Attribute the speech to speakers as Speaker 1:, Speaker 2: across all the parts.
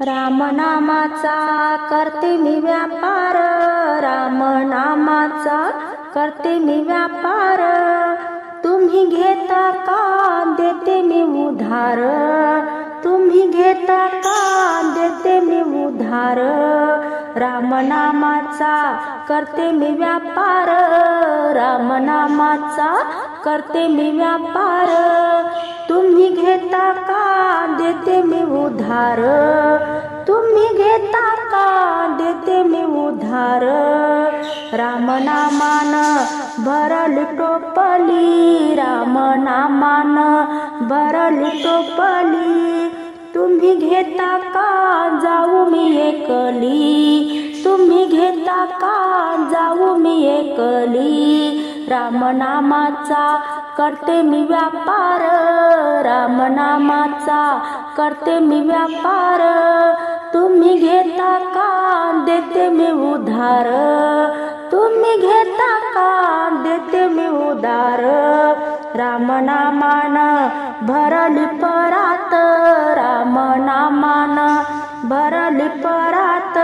Speaker 1: रामनामाचा करते मी व्यापार, रामनामाचा करते मी व्यापार। तुम्ही घेता का देते मी उधार, तुम्ही घेता का देते मी उधार। रामनामाचा करते मी व्यापार, रामनामाचा करते मी व्यापार। तुम्ही घेता का देते मी उधार, तुम्ही घेता का देते मी उधार। रामनामान भरली टोपली, रामनामान भरली टोपली। तुम्ही घेता का जाऊ मी एकली, तुम्ही घेता का जाऊ मी एकली। रामनामाचा करते मी व्यापार, रामनामाचा करते मी व्यापार। तुम्ही घेता का देते मी उधार, तुम्ही घेता का देते मी उधार। रामनामान भरली परात, रामनामान भरली परात।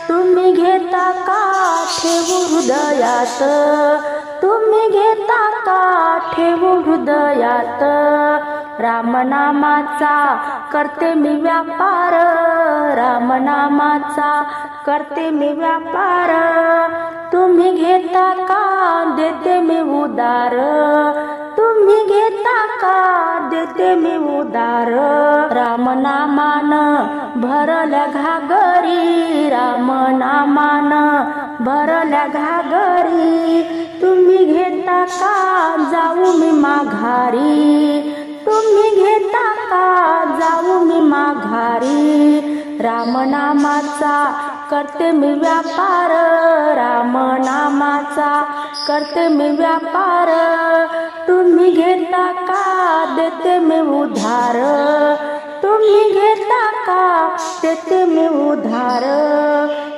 Speaker 1: तुम्ही घेता का ठेवू हृदयात, तुम्ही घेता का ठेवू हृदयात। रामनामाचा करते मी व्यापार, रामनामाचा करते मी व्यापार। तुम्ही घेता का देते मी उधार, तुम्ही घेता का देते मी उधार। रामनामान भरल्या घागरी, रामनामान भरल्या घागरी। तुम्ही घेता का जाऊ मी माघारी, तुम्ही घेता का जाऊ मी माघारी। रामनामाचा करते मी व्यापार, रामनामाचा करते मी व्यापार। तुम्ही घेता का देते मी उधार, तुम्ही घेता का देते मी उधार।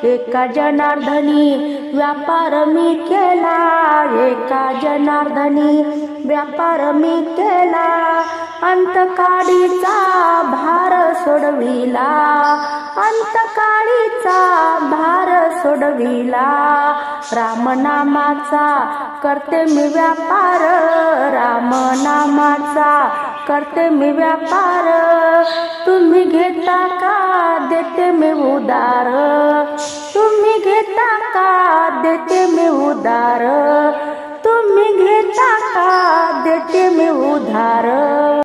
Speaker 1: एका जनार्दनी व्यापार मी केला, एका जनार्दनी व्यापार मी केला। अंतकाळीचा भार सोडविला, अंतकाळीचा भार सोडविला। रामनामाचा करते मी व्यापार, रामनामाचा करते मी व्यापार। तुम्ही घेता का देते मी उधार, तुम्ही घेता का देते मी उधार। तुम्ही घेता का देते मी उधार।